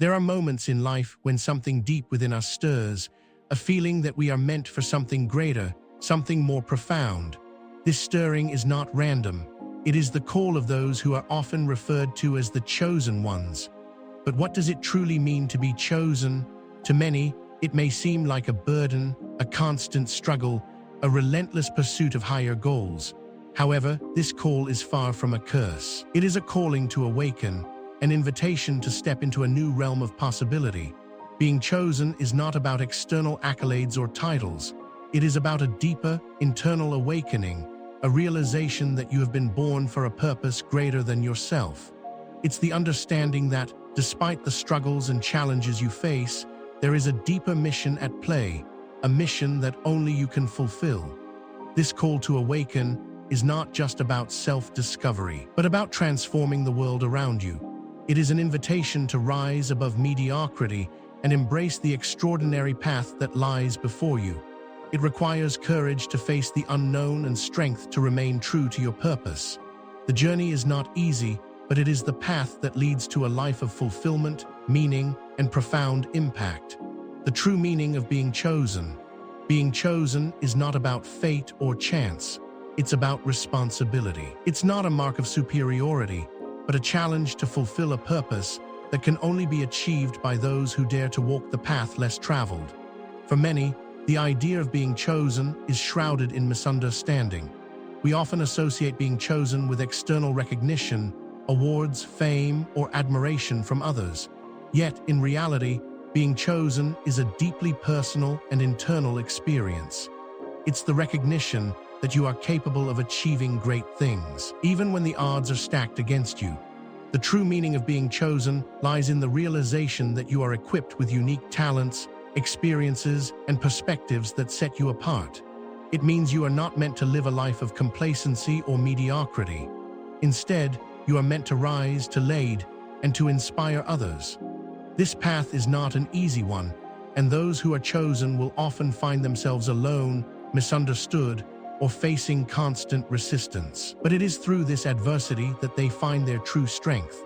There are moments in life when something deep within us stirs, a feeling that we are meant for something greater, something more profound. This stirring is not random. It is the call of those who are often referred to as the chosen ones. But what does it truly mean to be chosen? To many, it may seem like a burden, a constant struggle, a relentless pursuit of higher goals. However, this call is far from a curse. It is a calling to awaken, an invitation to step into a new realm of possibility. Being chosen is not about external accolades or titles. It is about a deeper, internal awakening, a realization that you have been born for a purpose greater than yourself. It's the understanding that, despite the struggles and challenges you face, there is a deeper mission at play, a mission that only you can fulfill. This call to awaken is not just about self-discovery, but about transforming the world around you. It is an invitation to rise above mediocrity and embrace the extraordinary path that lies before you. It requires courage to face the unknown and strength to remain true to your purpose. The journey is not easy, but it is the path that leads to a life of fulfillment, meaning, and profound impact. The true meaning of being chosen. Being chosen is not about fate or chance. It's about responsibility. It's not a mark of superiority, but a challenge to fulfill a purpose that can only be achieved by those who dare to walk the path less traveled. For many, the idea of being chosen is shrouded in misunderstanding. We often associate being chosen with external recognition, awards, fame, or admiration from others. Yet, in reality, being chosen is a deeply personal and internal experience. It's the recognition that you are capable of achieving great things, even when the odds are stacked against you. The true meaning of being chosen lies in the realization that you are equipped with unique talents, experiences, and perspectives that set you apart. It means you are not meant to live a life of complacency or mediocrity. Instead, you are meant to rise, to lead, and to inspire others. This path is not an easy one, and those who are chosen will often find themselves alone, misunderstood, or facing constant resistance. But it is through this adversity that they find their true strength.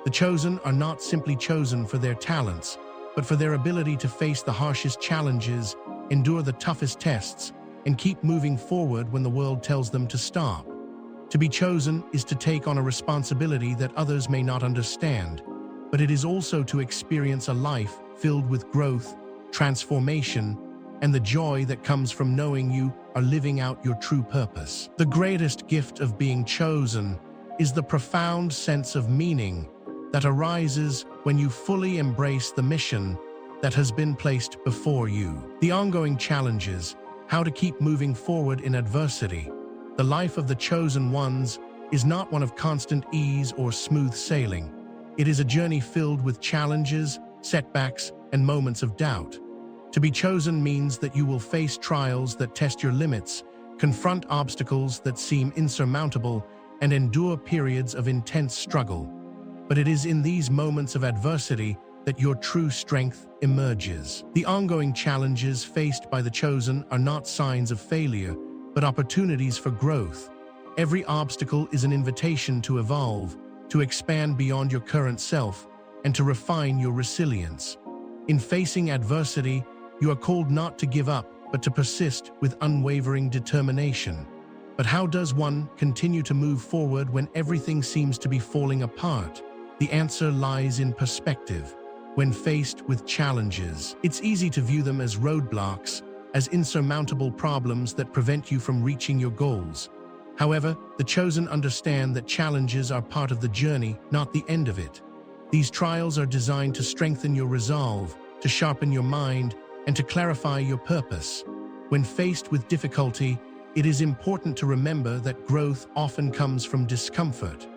The chosen are not simply chosen for their talents, but for their ability to face the harshest challenges, endure the toughest tests, and keep moving forward when the world tells them to stop. To be chosen is to take on a responsibility that others may not understand, but it is also to experience a life filled with growth, transformation, and the joy that comes from knowing you are living out your true purpose. The greatest gift of being chosen is the profound sense of meaning that arises when you fully embrace the mission that has been placed before you. The ongoing challenges, how to keep moving forward in adversity. The life of the chosen ones is not one of constant ease or smooth sailing. It is a journey filled with challenges, setbacks, and moments of doubt. To be chosen means that you will face trials that test your limits, confront obstacles that seem insurmountable, and endure periods of intense struggle. But it is in these moments of adversity that your true strength emerges. The ongoing challenges faced by the chosen are not signs of failure, but opportunities for growth. Every obstacle is an invitation to evolve, to expand beyond your current self, and to refine your resilience. In facing adversity, you are called not to give up, but to persist with unwavering determination. But how does one continue to move forward when everything seems to be falling apart? The answer lies in perspective. When faced with challenges, it's easy to view them as roadblocks, as insurmountable problems that prevent you from reaching your goals. However, the chosen understand that challenges are part of the journey, not the end of it. These trials are designed to strengthen your resolve, to sharpen your mind, and to clarify your purpose. When faced with difficulty, it is important to remember that growth often comes from discomfort.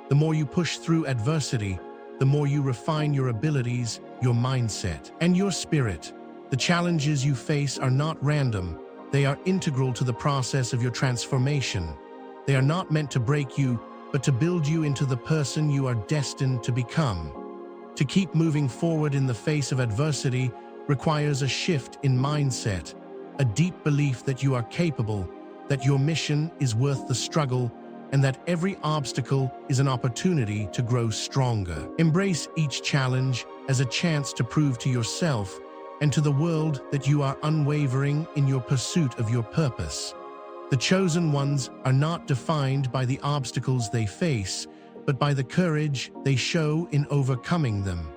The more you push through adversity, the more you refine your abilities, your mindset, and your spirit. The challenges you face are not random. They are integral to the process of your transformation. They are not meant to break you, but to build you into the person you are destined to become. To keep moving forward in the face of adversity requires a shift in mindset, a deep belief that you are capable, that your mission is worth the struggle, and that every obstacle is an opportunity to grow stronger. Embrace each challenge as a chance to prove to yourself and to the world that you are unwavering in your pursuit of your purpose. The chosen ones are not defined by the obstacles they face, but by the courage they show in overcoming them.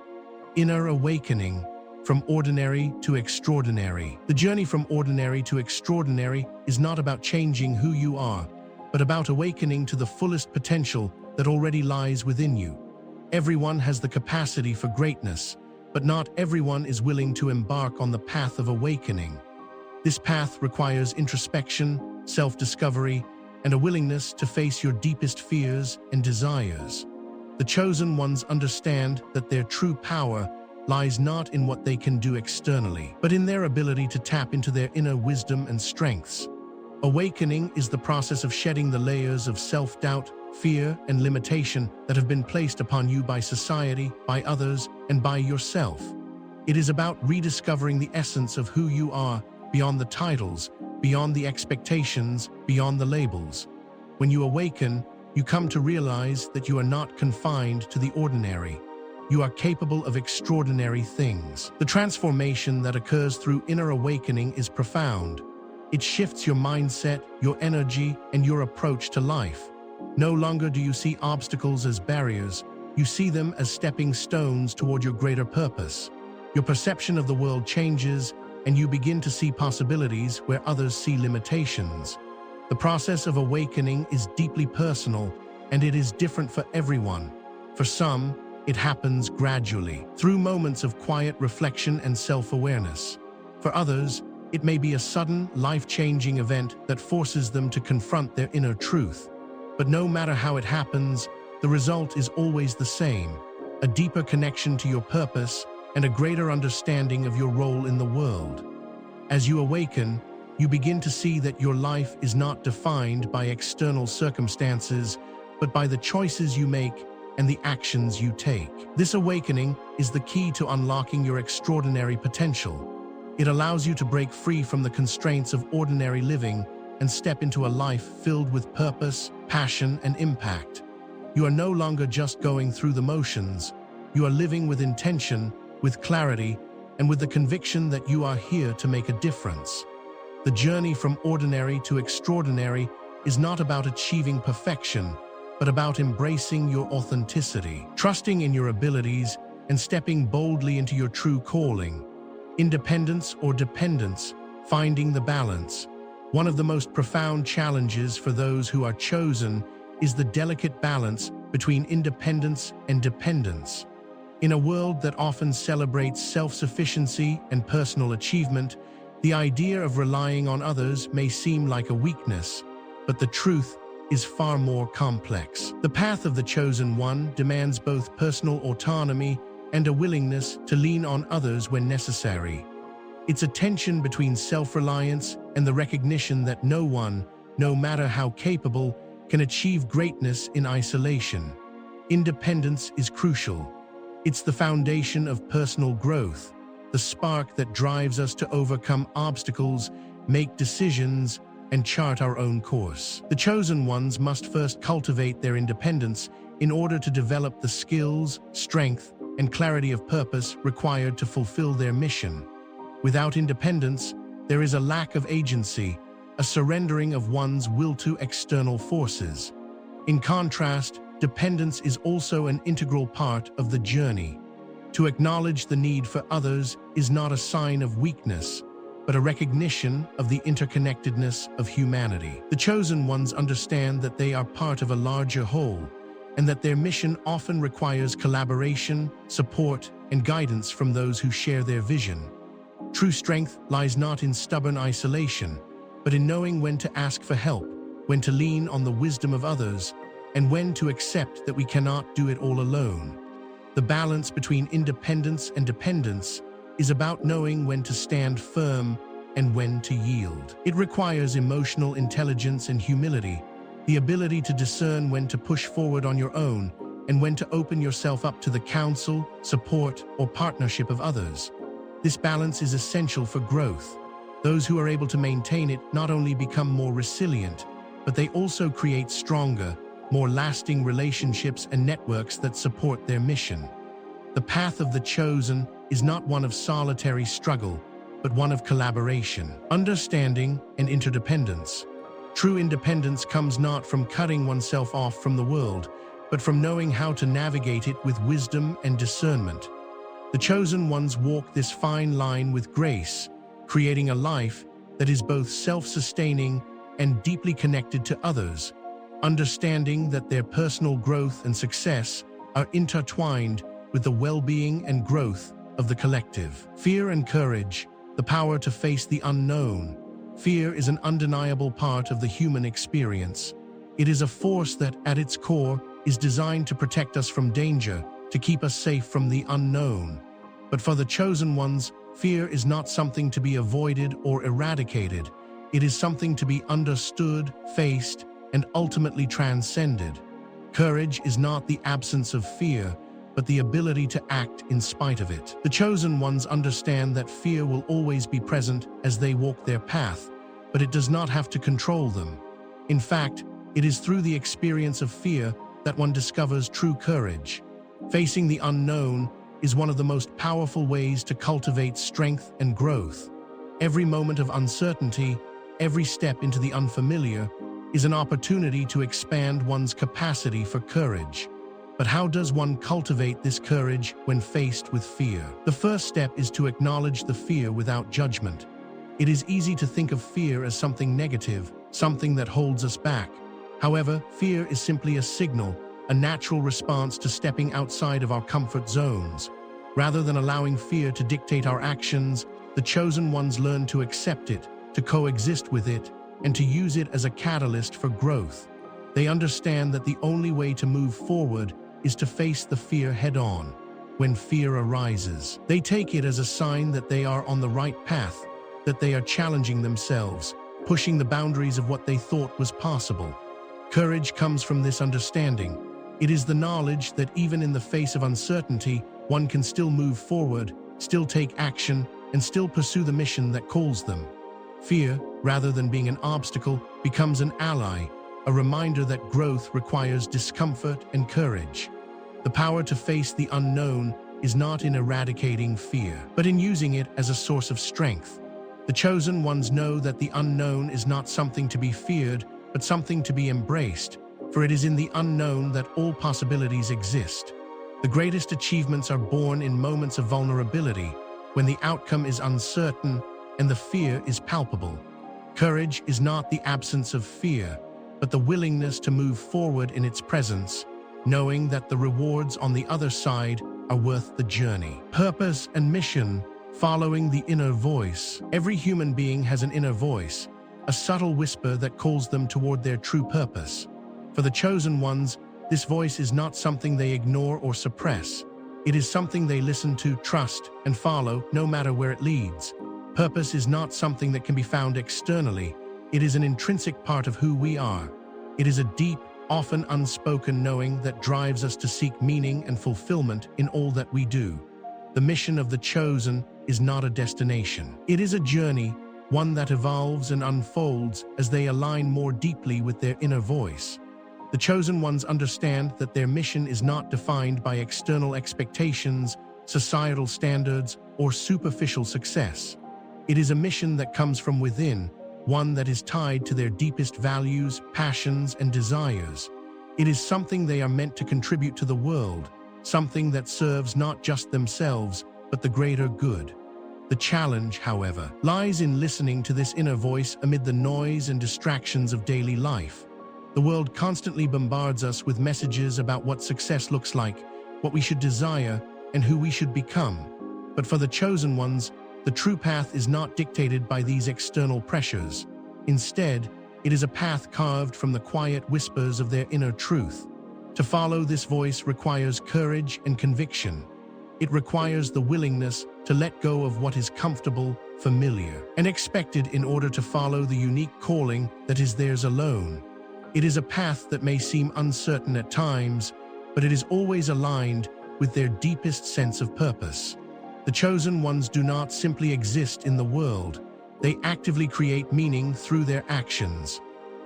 Inner awakening, from ordinary to extraordinary. The journey from ordinary to extraordinary is not about changing who you are, but about awakening to the fullest potential that already lies within you. Everyone has the capacity for greatness, but not everyone is willing to embark on the path of awakening. This path requires introspection, self-discovery, and a willingness to face your deepest fears and desires. The chosen ones understand that their true power lies not in what they can do externally, but in their ability to tap into their inner wisdom and strengths. Awakening is the process of shedding the layers of self-doubt, fear, and limitation that have been placed upon you by society, by others, and by yourself. It is about rediscovering the essence of who you are, beyond the titles, beyond the expectations, beyond the labels. When you awaken, you come to realize that you are not confined to the ordinary. You are capable of extraordinary things. The transformation that occurs through inner awakening is profound. It shifts your mindset, your energy, and your approach to life. No longer do you see obstacles as barriers, you see them as stepping stones toward your greater purpose. Your perception of the world changes, and you begin to see possibilities where others see limitations. The process of awakening is deeply personal, and it is different for everyone. For some, it happens gradually, through moments of quiet reflection and self-awareness. For others, it may be a sudden, life-changing event that forces them to confront their inner truth. But no matter how it happens, the result is always the same: a deeper connection to your purpose and a greater understanding of your role in the world. As you awaken, you begin to see that your life is not defined by external circumstances, but by the choices you make and the actions you take. This awakening is the key to unlocking your extraordinary potential. It allows you to break free from the constraints of ordinary living and step into a life filled with purpose, passion, and impact. You are no longer just going through the motions. You are living with intention, with clarity, and with the conviction that you are here to make a difference. The journey from ordinary to extraordinary is not about achieving perfection, but about embracing your authenticity, trusting in your abilities, and stepping boldly into your true calling. Independence or dependence, finding the balance. One of the most profound challenges for those who are chosen is the delicate balance between independence and dependence. In a world that often celebrates self-sufficiency and personal achievement, the idea of relying on others may seem like a weakness, but the truth is far more complex. The path of the chosen one demands both personal autonomy and a willingness to lean on others when necessary. It's a tension between self-reliance and the recognition that no one, no matter how capable, can achieve greatness in isolation. Independence is crucial. It's the foundation of personal growth, the spark that drives us to overcome obstacles, make decisions, and chart our own course. The chosen ones must first cultivate their independence in order to develop the skills, strength, and clarity of purpose required to fulfill their mission. Without independence, there is a lack of agency, a surrendering of one's will to external forces. In contrast, dependence is also an integral part of the journey. To acknowledge the need for others is not a sign of weakness, but a recognition of the interconnectedness of humanity. The chosen ones understand that they are part of a larger whole, and that their mission often requires collaboration, support, and guidance from those who share their vision. True strength lies not in stubborn isolation, but in knowing when to ask for help, when to lean on the wisdom of others, and when to accept that we cannot do it all alone. The balance between independence and dependence is about knowing when to stand firm and when to yield. It requires emotional intelligence and humility, the ability to discern when to push forward on your own and when to open yourself up to the counsel, support, or partnership of others. This balance is essential for growth. Those who are able to maintain it not only become more resilient, but they also create stronger, more lasting relationships and networks that support their mission. The path of the chosen is not one of solitary struggle, but one of collaboration, understanding, and interdependence. True independence comes not from cutting oneself off from the world, but from knowing how to navigate it with wisdom and discernment. The chosen ones walk this fine line with grace, creating a life that is both self-sustaining and deeply connected to others, understanding that their personal growth and success are intertwined with the well-being and growth of the collective. Fear and courage, the power to face the unknown. Fear is an undeniable part of the human experience. It is a force that, at its core, is designed to protect us from danger, to keep us safe from the unknown. But for the chosen ones, fear is not something to be avoided or eradicated. It is something to be understood, faced, and ultimately transcended. Courage is not the absence of fear, but the ability to act in spite of it. The chosen ones understand that fear will always be present as they walk their path, but it does not have to control them. In fact, it is through the experience of fear that one discovers true courage. Facing the unknown is one of the most powerful ways to cultivate strength and growth. Every moment of uncertainty, every step into the unfamiliar, is an opportunity to expand one's capacity for courage. But how does one cultivate this courage when faced with fear? The first step is to acknowledge the fear without judgment. It is easy to think of fear as something negative, something that holds us back. However, fear is simply a signal, a natural response to stepping outside of our comfort zones. Rather than allowing fear to dictate our actions, the chosen ones learn to accept it, to coexist with it, and to use it as a catalyst for growth. They understand that the only way to move forward is to face the fear head-on. When fear arises, they take it as a sign that they are on the right path, that they are challenging themselves, pushing the boundaries of what they thought was possible. Courage comes from this understanding. It is the knowledge that even in the face of uncertainty, one can still move forward, still take action, and still pursue the mission that calls them. Fear, rather than being an obstacle, becomes an ally, a reminder that growth requires discomfort and courage. The power to face the unknown is not in eradicating fear, but in using it as a source of strength. The chosen ones know that the unknown is not something to be feared, but something to be embraced, for it is in the unknown that all possibilities exist. The greatest achievements are born in moments of vulnerability, when the outcome is uncertain and the fear is palpable. Courage is not the absence of fear, but the willingness to move forward in its presence, knowing that the rewards on the other side are worth the journey. Purpose and mission, following the inner voice. Every human being has an inner voice, a subtle whisper that calls them toward their true purpose. For the chosen ones, this voice is not something they ignore or suppress. It is something they listen to, trust, and follow, no matter where it leads. Purpose is not something that can be found externally. It is an intrinsic part of who we are. It is a deep, often unspoken knowing that drives us to seek meaning and fulfillment in all that we do. The mission of the chosen is not a destination. It is a journey, one that evolves and unfolds as they align more deeply with their inner voice. The chosen ones understand that their mission is not defined by external expectations, societal standards, or superficial success. It is a mission that comes from within, one that is tied to their deepest values, passions, and desires. It is something they are meant to contribute to the world, something that serves not just themselves, but the greater good. The challenge, however, lies in listening to this inner voice amid the noise and distractions of daily life. The world constantly bombards us with messages about what success looks like, what we should desire, and who we should become. But for the chosen ones, the true path is not dictated by these external pressures. Instead, it is a path carved from the quiet whispers of their inner truth. To follow this voice requires courage and conviction. It requires the willingness to let go of what is comfortable, familiar, and expected in order to follow the unique calling that is theirs alone. It is a path that may seem uncertain at times, but it is always aligned with their deepest sense of purpose. The chosen ones do not simply exist in the world. They actively create meaning through their actions.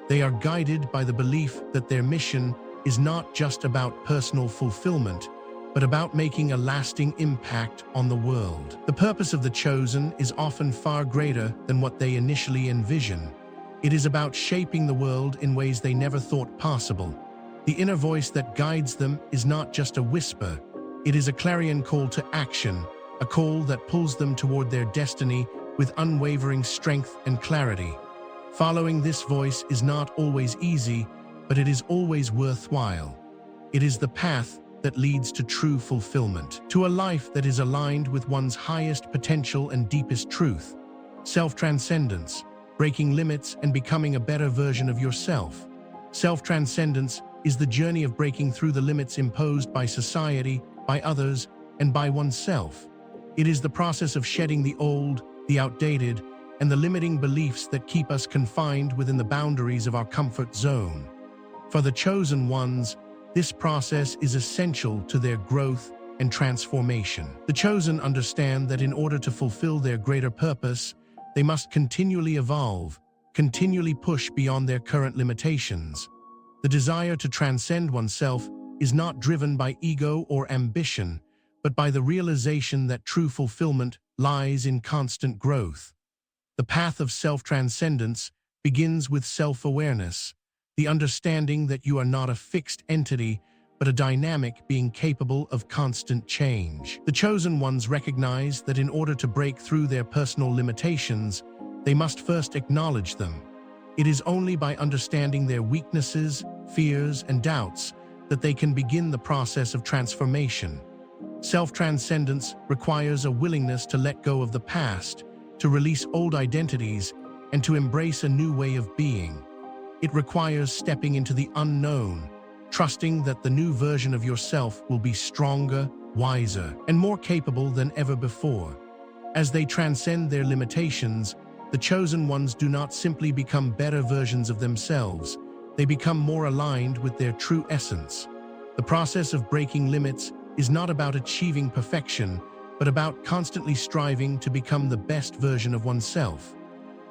They are guided by the belief that their mission is not just about personal fulfillment, but about making a lasting impact on the world. The purpose of the chosen is often far greater than what they initially envision. It is about shaping the world in ways they never thought possible. The inner voice that guides them is not just a whisper. It is a clarion call to action, a call that pulls them toward their destiny with unwavering strength and clarity. Following this voice is not always easy, but it is always worthwhile. It is the path that leads to true fulfillment, to a life that is aligned with one's highest potential and deepest truth. Self-transcendence, breaking limits and becoming a better version of yourself. Self-transcendence is the journey of breaking through the limits imposed by society, by others, and by oneself. It is the process of shedding the old, the outdated, and the limiting beliefs that keep us confined within the boundaries of our comfort zone. For the chosen ones, this process is essential to their growth and transformation. The chosen understand that in order to fulfill their greater purpose, they must continually evolve, continually push beyond their current limitations. The desire to transcend oneself is not driven by ego or ambition, but by the realization that true fulfillment lies in constant growth. The path of self-transcendence begins with self-awareness, the understanding that you are not a fixed entity, but a dynamic being capable of constant change. The chosen ones recognize that in order to break through their personal limitations, they must first acknowledge them. It is only by understanding their weaknesses, fears, and doubts that they can begin the process of transformation. Self-transcendence requires a willingness to let go of the past, to release old identities, and to embrace a new way of being. It requires stepping into the unknown, trusting that the new version of yourself will be stronger, wiser, and more capable than ever before. As they transcend their limitations, the chosen ones do not simply become better versions of themselves, they become more aligned with their true essence. The process of breaking limits is not about achieving perfection, but about constantly striving to become the best version of oneself.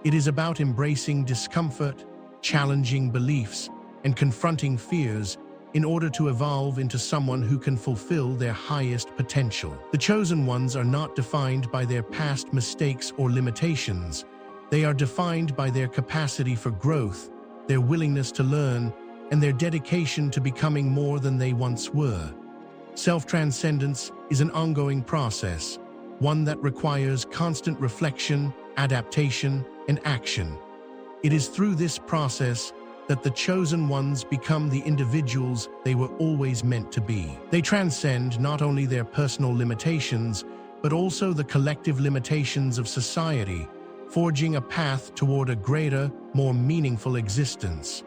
It is about embracing discomfort, challenging beliefs, and confronting fears in order to evolve into someone who can fulfill their highest potential. The chosen ones are not defined by their past mistakes or limitations. They are defined by their capacity for growth, their willingness to learn, and their dedication to becoming more than they once were. Self-transcendence is an ongoing process, one that requires constant reflection, adaptation, and action. It is through this process that the chosen ones become the individuals they were always meant to be. They transcend not only their personal limitations, but also the collective limitations of society, forging a path toward a greater, more meaningful existence.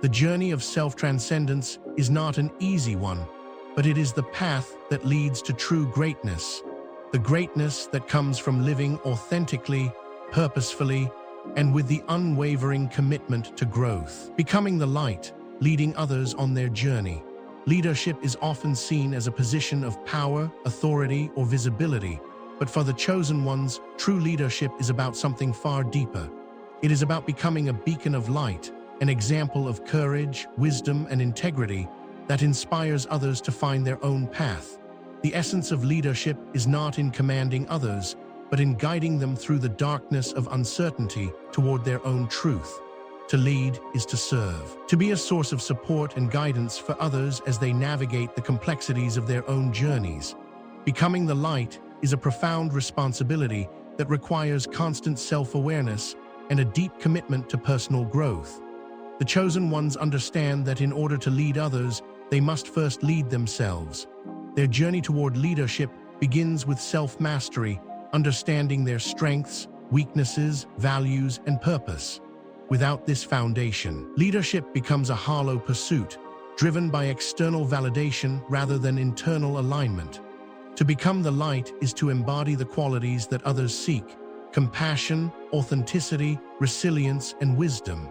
The journey of self-transcendence is not an easy one, but it is the path that leads to true greatness, the greatness that comes from living authentically, purposefully, and with the unwavering commitment to growth. Becoming the light, leading others on their journey. Leadership is often seen as a position of power, authority, or visibility, but for the chosen ones, true leadership is about something far deeper. It is about becoming a beacon of light, an example of courage, wisdom, and integrity that inspires others to find their own path. The essence of leadership is not in commanding others, but in guiding them through the darkness of uncertainty toward their own truth. To lead is to serve, to be a source of support and guidance for others as they navigate the complexities of their own journeys. Becoming the light is a profound responsibility that requires constant self-awareness and a deep commitment to personal growth. The chosen ones understand that in order to lead others, they must first lead themselves. Their journey toward leadership begins with self-mastery, understanding their strengths, weaknesses, values, and purpose. Without this foundation, leadership becomes a hollow pursuit, driven by external validation rather than internal alignment. To become the light is to embody the qualities that others seek: compassion, authenticity, resilience, and wisdom.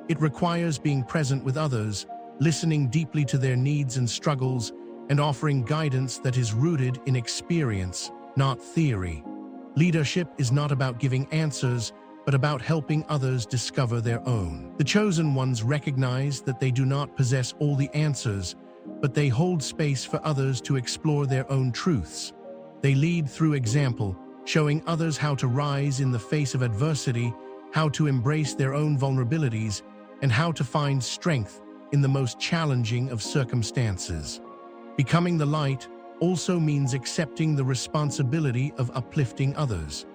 It requires being present with others, listening deeply to their needs and struggles, and offering guidance that is rooted in experience, not theory. Leadership is not about giving answers, but about helping others discover their own. The chosen ones recognize that they do not possess all the answers, but they hold space for others to explore their own truths. They lead through example, showing others how to rise in the face of adversity, how to embrace their own vulnerabilities, and how to find strength in the most challenging of circumstances. Becoming the light also means accepting the responsibility of uplifting others.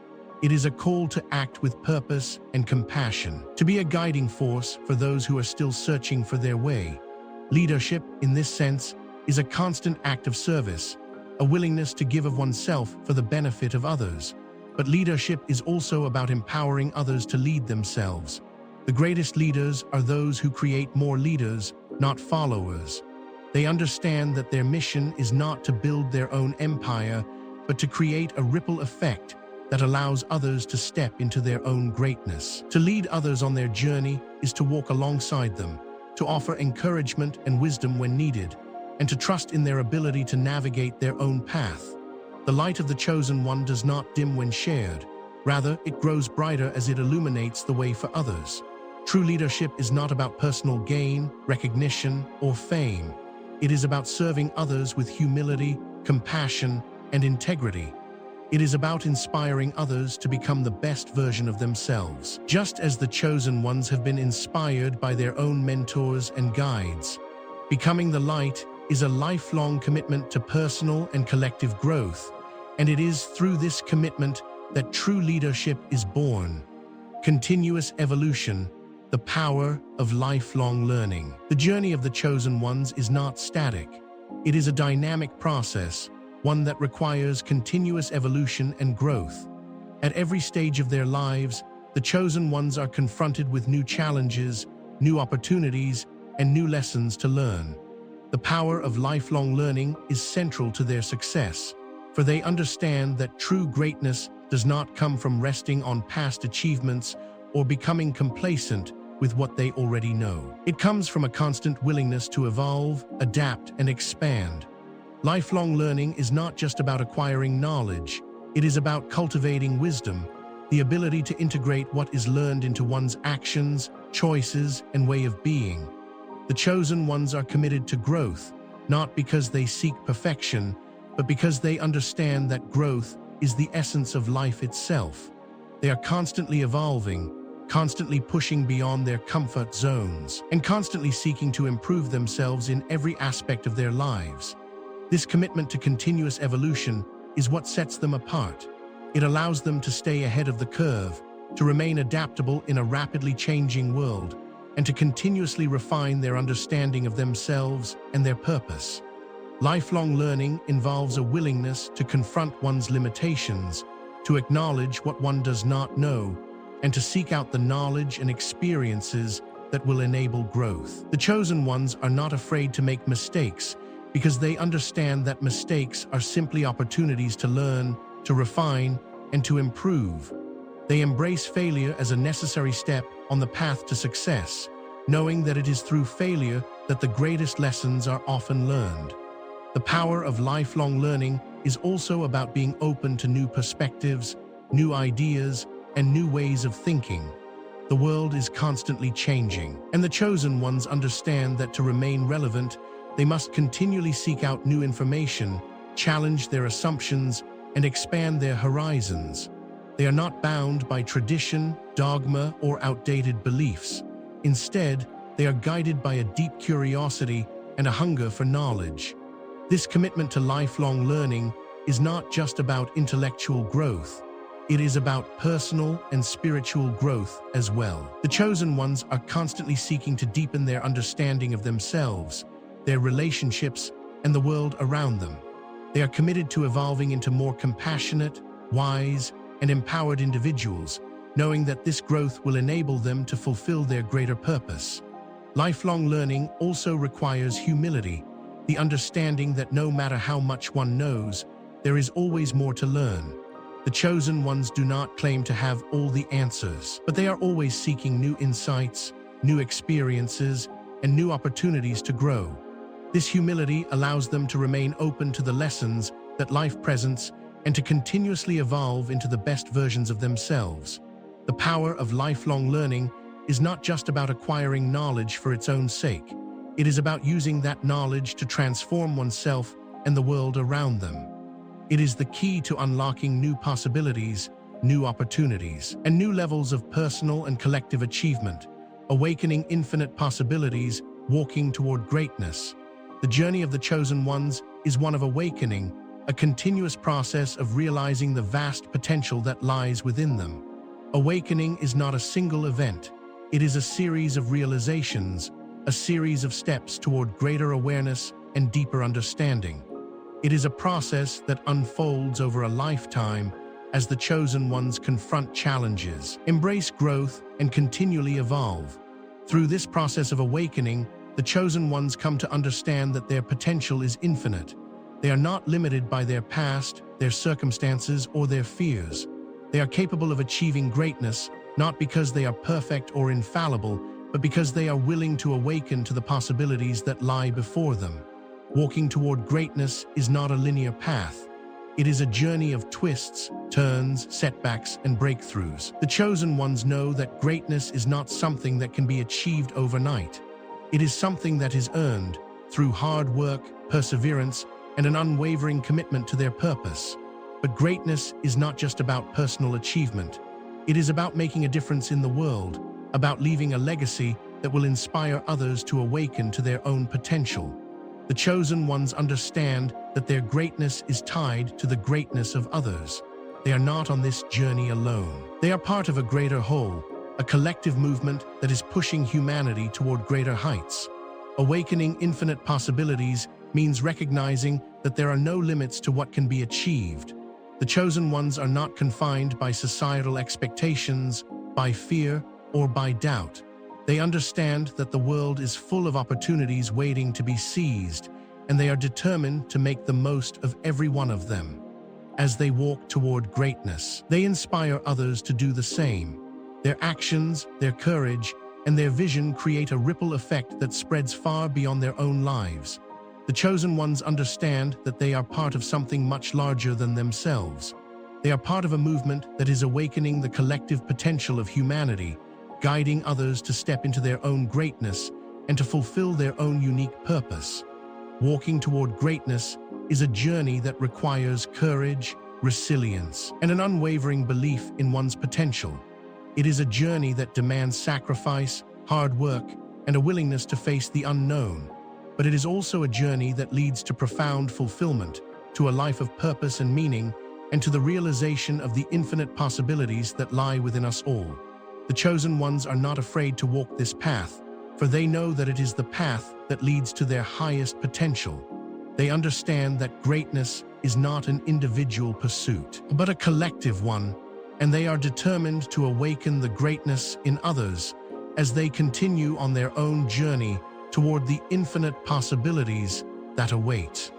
It is a call to act with purpose and compassion, to be a guiding force for those who are still searching for their way. Leadership, in this sense, is a constant act of service, a willingness to give of oneself for the benefit of others. But leadership is also about empowering others to lead themselves. The greatest leaders are those who create more leaders, not followers. They understand that their mission is not to build their own empire, but to create a ripple effect that allows others to step into their own greatness. To lead others on their journey is to walk alongside them, to offer encouragement and wisdom when needed, and to trust in their ability to navigate their own path. The light of the chosen one does not dim when shared. Rather, it grows brighter as it illuminates the way for others. True leadership is not about personal gain, recognition, or fame. It is about serving others with humility, compassion, and integrity. It is about inspiring others to become the best version of themselves, just as the chosen ones have been inspired by their own mentors and guides. Becoming the light is a lifelong commitment to personal and collective growth, and it is through this commitment that true leadership is born. Continuous evolution, the power of lifelong learning. The journey of the chosen ones is not static. It is a dynamic process, one that requires continuous evolution and growth. At every stage of their lives, the chosen ones are confronted with new challenges, new opportunities, and new lessons to learn. The power of lifelong learning is central to their success, for they understand that true greatness does not come from resting on past achievements or becoming complacent with what they already know. It comes from a constant willingness to evolve, adapt, and expand. Lifelong learning is not just about acquiring knowledge, it is about cultivating wisdom, the ability to integrate what is learned into one's actions, choices, and way of being. The chosen ones are committed to growth, not because they seek perfection, but because they understand that growth is the essence of life itself. They are constantly evolving, constantly pushing beyond their comfort zones, and constantly seeking to improve themselves in every aspect of their lives. This commitment to continuous evolution is what sets them apart. It allows them to stay ahead of the curve, to remain adaptable in a rapidly changing world, and to continuously refine their understanding of themselves and their purpose. Lifelong learning involves a willingness to confront one's limitations, to acknowledge what one does not know, and to seek out the knowledge and experiences that will enable growth. The chosen ones are not afraid to make mistakes because they understand that mistakes are simply opportunities to learn, to refine, and to improve. They embrace failure as a necessary step on the path to success, knowing that it is through failure that the greatest lessons are often learned. The power of lifelong learning is also about being open to new perspectives, new ideas, and new ways of thinking. The world is constantly changing, and the chosen ones understand that to remain relevant, they must continually seek out new information, challenge their assumptions, and expand their horizons. They are not bound by tradition, dogma, or outdated beliefs. Instead, they are guided by a deep curiosity and a hunger for knowledge. This commitment to lifelong learning is not just about intellectual growth. It is about personal and spiritual growth as well. The chosen ones are constantly seeking to deepen their understanding of themselves, their relationships, and the world around them. They are committed to evolving into more compassionate, wise, and empowered individuals, knowing that this growth will enable them to fulfill their greater purpose. Lifelong learning also requires humility, the understanding that no matter how much one knows, there is always more to learn. The chosen ones do not claim to have all the answers, but they are always seeking new insights, new experiences, and new opportunities to grow. This humility allows them to remain open to the lessons that life presents and to continuously evolve into the best versions of themselves. The power of lifelong learning is not just about acquiring knowledge for its own sake. It is about using that knowledge to transform oneself and the world around them. It is the key to unlocking new possibilities, new opportunities, and new levels of personal and collective achievement, awakening infinite possibilities, walking toward greatness. The journey of the chosen ones is one of awakening, a continuous process of realizing the vast potential that lies within them. Awakening is not a single event. It is a series of realizations, a series of steps toward greater awareness and deeper understanding. It is a process that unfolds over a lifetime as the chosen ones confront challenges, embrace growth, and continually evolve. Through this process of awakening, the chosen ones come to understand that their potential is infinite. They are not limited by their past, their circumstances, or their fears. They are capable of achieving greatness, not because they are perfect or infallible, but because they are willing to awaken to the possibilities that lie before them. Walking toward greatness is not a linear path. It is a journey of twists, turns, setbacks, and breakthroughs. The chosen ones know that greatness is not something that can be achieved overnight. It is something that is earned through hard work, perseverance, and an unwavering commitment to their purpose. But greatness is not just about personal achievement. It is about making a difference in the world, about leaving a legacy that will inspire others to awaken to their own potential. The chosen ones understand that their greatness is tied to the greatness of others. They are not on this journey alone. They are part of a greater whole, a collective movement that is pushing humanity toward greater heights. Awakening infinite possibilities means recognizing that there are no limits to what can be achieved. The chosen ones are not confined by societal expectations, by fear, or by doubt. They understand that the world is full of opportunities waiting to be seized, and they are determined to make the most of every one of them. As they walk toward greatness, they inspire others to do the same. Their actions, their courage, and their vision create a ripple effect that spreads far beyond their own lives. The chosen ones understand that they are part of something much larger than themselves. They are part of a movement that is awakening the collective potential of humanity, guiding others to step into their own greatness and to fulfill their own unique purpose. Walking toward greatness is a journey that requires courage, resilience, and an unwavering belief in one's potential. It is a journey that demands sacrifice, hard work, and a willingness to face the unknown. But it is also a journey that leads to profound fulfillment, to a life of purpose and meaning, and to the realization of the infinite possibilities that lie within us all. The chosen ones are not afraid to walk this path, for they know that it is the path that leads to their highest potential. They understand that greatness is not an individual pursuit, but a collective one, and they are determined to awaken the greatness in others as they continue on their own journey toward the infinite possibilities that await.